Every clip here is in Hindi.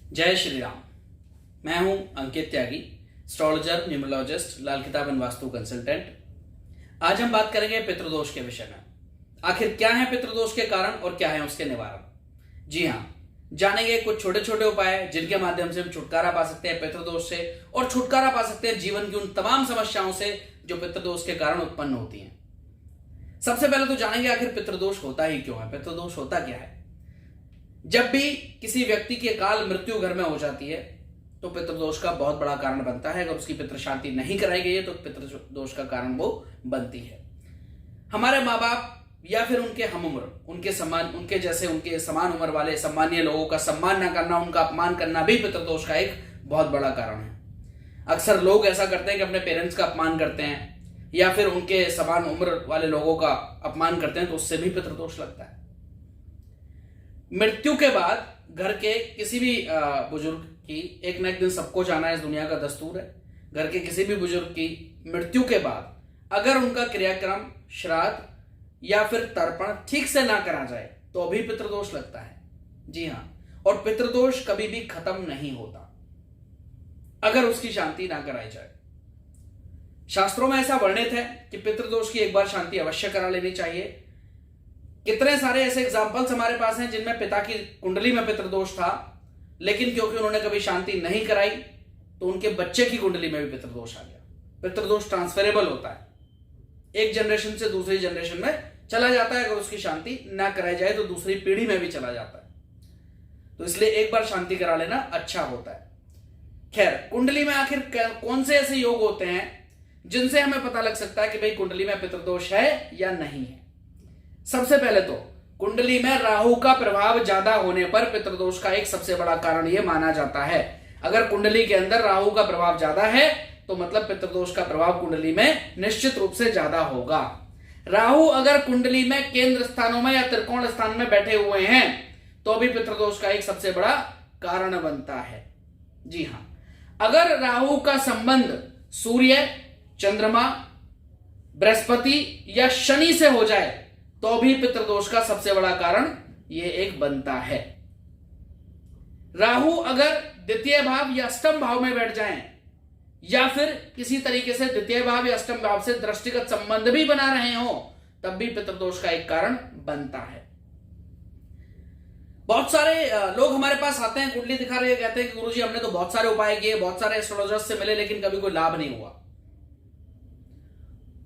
जय श्री राम। मैं हूं अंकित त्यागी, एस्ट्रोलॉजर, न्यूमरोलॉजिस्ट, लाल किताब एंड वास्तु कंसल्टेंट। आज हम बात करेंगे पितृदोष के विषय में। आखिर क्या है पितृदोष के कारण और क्या है उसके निवारण। जी हाँ, जानेंगे कुछ छोटे छोटे उपाय जिनके माध्यम से हम छुटकारा पा सकते हैं पितृदोष से और छुटकारा पा सकते हैं जीवन की उन तमाम समस्याओं से जो पितृदोष के कारण उत्पन्न होती हैं। सबसे पहले तो जानेंगे आखिर पितृदोष होता ही क्यों है, पितृदोष होता क्या है। जब भी किसी व्यक्ति की अकाल मृत्यु घर में हो जाती है तो पितृदोष का बहुत बड़ा कारण बनता है। अगर उसकी पितृ शांति नहीं कराई गई है तो पितृदोष का कारण वो बनती है। हमारे माँ बाप या फिर उनके हम उम्र, उनके समान उम्र वाले सम्मानीय लोगों का सम्मान ना करना, उनका अपमान करना भी पितृदोष का एक बहुत बड़ा कारण है। अक्सर लोग ऐसा करते हैं कि अपने पेरेंट्स का अपमान करते हैं या फिर उनके समान उम्र वाले लोगों का अपमान करते हैं तो उससे भी पितृदोष लगता है। मृत्यु के बाद घर के किसी भी बुजुर्ग की एक न एक दिन सबको जाना है, इस दुनिया का दस्तूर है। घर के किसी भी बुजुर्ग की मृत्यु के बाद अगर उनका क्रियाक्रम, श्राद्ध या फिर तर्पण ठीक से ना करा जाए तो भी पितृदोष लगता है। जी हाँ, और पितृदोष कभी भी खत्म नहीं होता अगर उसकी शांति ना कराई जाए। शास्त्रों में ऐसा वर्णित है कि पितृदोष की एक बार शांति अवश्य करा लेनी चाहिए। कितने सारे ऐसे एग्जाम्पल्स हमारे पास हैं जिनमें पिता की कुंडली में पितृदोष था, लेकिन क्योंकि उन्होंने कभी शांति नहीं कराई तो उनके बच्चे की कुंडली में भी पितृदोष आ गया। पितृदोष ट्रांसफरेबल होता है, एक जनरेशन से दूसरी जनरेशन में चला जाता है। अगर उसकी शांति ना कराई जाए तो दूसरी पीढ़ी में भी चला जाता है। तो इसलिए एक बार शांति करा लेना अच्छा होता है। खैर, कुंडली में आखिर कौन से ऐसे योग होते हैं जिनसे हमें पता लग सकता है कि भाई कुंडली में पितृदोष है या नहीं है। सबसे पहले तो कुंडली में राहु का प्रभाव ज्यादा होने पर पितृदोष का एक सबसे बड़ा कारण यह माना जाता है। अगर कुंडली के अंदर राहु का प्रभाव ज्यादा है तो मतलब पितृदोष का प्रभाव कुंडली में निश्चित रूप से ज्यादा होगा। राहु अगर कुंडली में केंद्र स्थानों में या त्रिकोण स्थान में बैठे हुए हैं तो भी पितृदोष का एक सबसे बड़ा कारण बनता है। जी हां, अगर राहु का संबंध सूर्य, चंद्रमा, बृहस्पति या शनि से हो जाए तो भी पितृदोष का सबसे बड़ा कारण यह एक बनता है। राहु अगर द्वितीय भाव या अष्टम भाव में बैठ जाएं या फिर किसी तरीके से द्वितीय भाव या अष्टम भाव से दृष्टिगत संबंध भी बना रहे हो तब भी पितृदोष का एक कारण बनता है। बहुत सारे लोग हमारे पास आते हैं, कुंडली दिखा रहे हैं, कहते हैं कि गुरुजी हमने तो बहुत सारे उपाय किए, बहुत सारे एस्ट्रोलॉजर्स से मिले, लेकिन कभी कोई लाभ नहीं हुआ।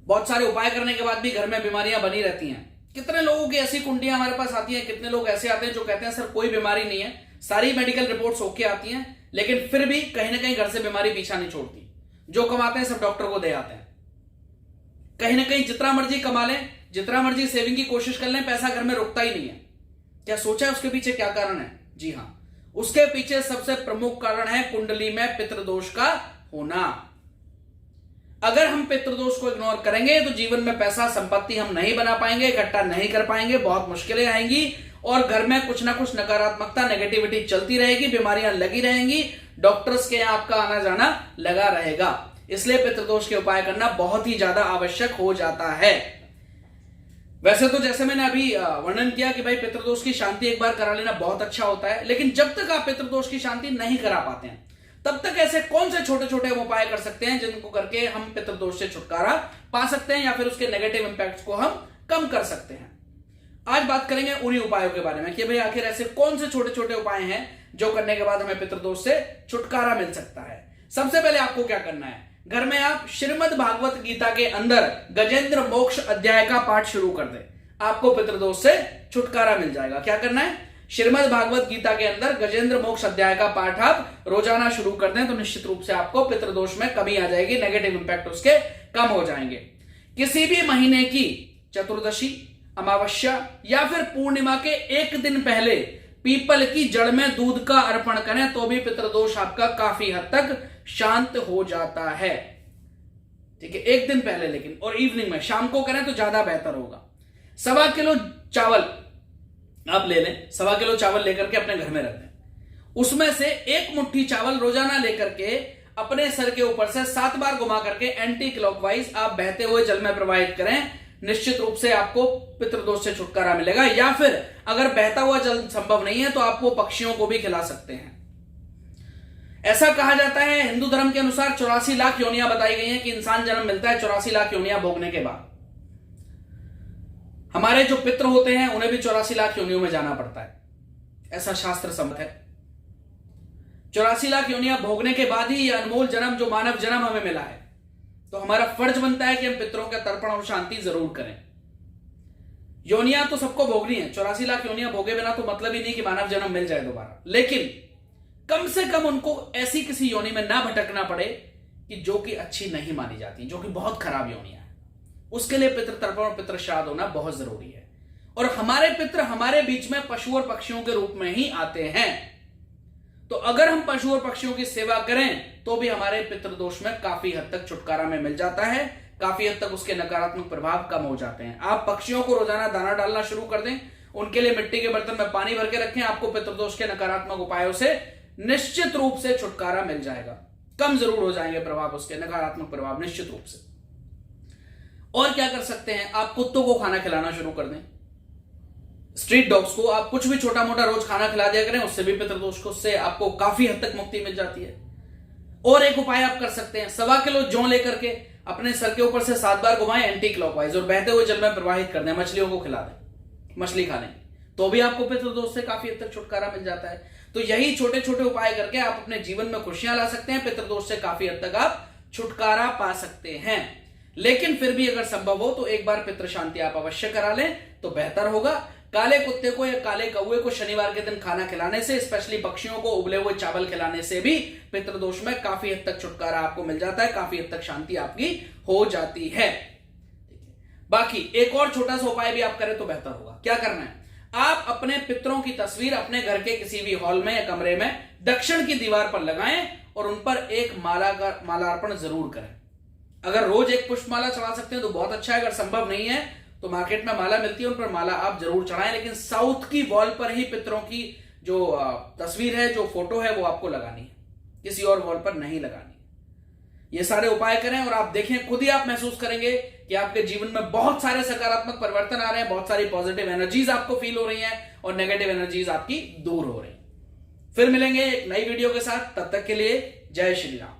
बहुत सारे उपाय करने के बाद भी घर में बीमारियां बनी रहती हैं। कितने लोगों की ऐसी कुंडलियां हमारे पास आती हैं, कितने लोग ऐसे आते हैं जो कहते हैं सर कोई बीमारी नहीं है, सारी मेडिकल रिपोर्ट्स ओके आती हैं, लेकिन फिर भी कहीं ना कहीं घर से बीमारी पीछा नहीं छोड़ती। जो कमाते हैं सब डॉक्टर को दे आते हैं। कहीं ना कहीं जितना मर्जी कमा लें, जितना मर्जी सेविंग की कोशिश कर लें, पैसा घर में रुकता ही नहीं है। क्या सोचा है उसके पीछे क्या कारण है? जी हां, उसके पीछे सबसे प्रमुख कारण है कुंडली में पितृदोष का होना। अगर हम पितृदोष को इग्नोर करेंगे तो जीवन में पैसा, संपत्ति हम नहीं बना पाएंगे, इकट्ठा नहीं कर पाएंगे, बहुत मुश्किलें आएंगी और घर में कुछ ना कुछ नकारात्मकता, नेगेटिविटी चलती रहेगी, बीमारियां लगी रहेंगी, डॉक्टर्स के यहाँ आपका आना जाना लगा रहेगा। इसलिए पितृदोष के उपाय करना बहुत ही ज्यादा आवश्यक हो जाता है। वैसे तो जैसे मैंने अभी वर्णन किया कि भाई पितृदोष की शांति एक बार करा लेना बहुत अच्छा होता है, लेकिन जब तक आप पितृदोष की शांति नहीं करा पाते हैं तब तक ऐसे कौन से छोटे छोटे उपाय कर सकते हैं जिनको करके हम पितृदोष से छुटकारा पा सकते हैं या फिर उसके नेगेटिव इंपैक्ट्स को हम कम कर सकते हैं। आज बात करेंगे उन्हीं उपायों के बारे में कि भाई आखिर ऐसे कौन से छोटे छोटे उपाय हैं जो करने के बाद हमें पितृदोष से छुटकारा मिल सकता है। सबसे पहले आपको क्या करना है, घर में आप श्रीमद् भागवत गीता के अंदर गजेंद्र मोक्ष अध्याय का पाठ शुरू कर दें, आपको पितृदोष से छुटकारा मिल जाएगा। क्या करना है, श्रीमद् भागवत गीता के अंदर गजेंद्र मोक्ष अध्याय का पाठ आप रोजाना शुरू कर दें तो निश्चित रूप से आपको पितृदोष में कमी आ जाएगी, नेगेटिव इंपैक्ट उसके कम हो जाएंगे। किसी भी महीने की चतुर्दशी, अमावस्या या फिर पूर्णिमा के एक दिन पहले पीपल की जड़ में दूध का अर्पण करें तो भी पितृदोष आपका काफी हद तक शांत हो जाता है। ठीक है, एक दिन पहले लेकिन, और इवनिंग में, शाम को करें तो ज्यादा बेहतर होगा। 1.25 किलो चावल आप ले लें, 1.25 किलो चावल लेकर के अपने घर में रख दें। उसमें से एक मुट्ठी चावल रोजाना लेकर के अपने सर के ऊपर से 7 बार घुमा करके एंटी क्लॉकवाइज आप बहते हुए जल में प्रवाहित करें। निश्चित रूप से आपको पितृदोष से छुटकारा मिलेगा। या फिर अगर बहता हुआ जल संभव नहीं है तो आप वो पक्षियों को भी खिला सकते हैं। ऐसा कहा जाता है हिंदू धर्म के अनुसार 84 लाख योनियां बताई गई हैं कि इंसान जन्म मिलता है 84 लाख योनियां भोगने के बाद। हमारे जो पितृ होते हैं उन्हें भी 84 लाख योनियों में जाना पड़ता है, ऐसा शास्त्र सम्मत है। 84 लाख योनियां भोगने के बाद ही यह अनमोल जन्म जो मानव जन्म हमें मिला है, तो हमारा फर्ज बनता है कि हम पितरों का तर्पण और शांति जरूर करें। योनियां तो सबको भोगनी है, 84 लाख योनियां भोगे बिना तो मतलब ही नहीं कि मानव जन्म मिल जाए दोबारा, लेकिन कम से कम उनको ऐसी किसी योनि में ना भटकना पड़े कि जो कि अच्छी नहीं मानी जाती, जो कि बहुत खराब योनियां है। उसके लिए पितृ तर्पण और पितृ श्राद्ध होना बहुत जरूरी है। और हमारे पितृ हमारे बीच में पशु और पक्षियों के रूप में ही आते हैं, तो अगर हम पशु और पक्षियों की सेवा करें तो भी हमारे पितृदोष में काफी हद तक छुटकारा में मिल जाता है, काफी हद तक उसके नकारात्मक प्रभाव कम हो जाते हैं। आप पक्षियों को रोजाना दाना डालना शुरू कर दें, उनके लिए मिट्टी के बर्तन में पानी भर के रखें, आपको पितृदोष के नकारात्मक उपायों से निश्चित रूप से छुटकारा मिल जाएगा। कम जरूर हो जाएंगे प्रभाव, उसके नकारात्मक प्रभाव निश्चित रूप से। और क्या कर सकते हैं, आप कुत्तों को खाना खिलाना शुरू कर दें। स्ट्रीट डॉग्स को आप कुछ भी छोटा मोटा रोज खाना खिला दिया करें, उससे भी पितृदोष को उससे आपको काफी हद तक मुक्ति मिल जाती है। और एक उपाय आप कर सकते हैं, 1.25 किलो जौ लेकर के अपने सर के ऊपर से 7 बार घुमाएं एंटी क्लॉकवाइज और बहते हुए जल में प्रवाहित कर दें, मछलियों को खिला दें, मछली खा लें, तो भी आपको पितृदोष से काफी हद तक छुटकारा मिल जाता है। तो यही छोटे छोटे उपाय करके आप अपने जीवन में खुशियां ला सकते हैं, पितृदोष से काफी हद तक आप छुटकारा पा सकते हैं। लेकिन फिर भी अगर संभव हो तो एक बार पितृ शांति आप अवश्य करा लें तो बेहतर होगा। काले कुत्ते को या काले कौवे को शनिवार के दिन खाना खिलाने से, स्पेशली पक्षियों को उबले हुए चावल खिलाने से भी पितृदोष में काफी हद तक छुटकारा आपको मिल जाता है, काफी हद तक शांति आपकी हो जाती है। बाकी एक और छोटा सा उपाय भी आप करें तो बेहतर होगा। क्या करना है, आप अपने पितरों की तस्वीर अपने घर के किसी भी हॉल में या कमरे में दक्षिण की दीवार पर लगाएं और उन पर एक मालार्पण जरूर करें। अगर रोज एक पुष्पमाला चढ़ा सकते हैं तो बहुत अच्छा है, अगर संभव नहीं है तो मार्केट में माला मिलती है, उन पर माला आप जरूर चढ़ाएं, लेकिन साउथ की वॉल पर ही पितरों की जो तस्वीर है, जो फोटो है, वो आपको लगानी है, किसी और वॉल पर नहीं लगानी है। ये सारे उपाय करें और आप देखें, खुद ही आप महसूस करेंगे कि आपके जीवन में बहुत सारे सकारात्मक परिवर्तन आ रहे हैं, बहुत सारी पॉजिटिव एनर्जीज आपको फील हो रही हैं और नेगेटिव एनर्जीज आपकी दूर हो रही हैं। फिर मिलेंगे एक नई वीडियो के साथ, तब तक के लिए जय श्री राम।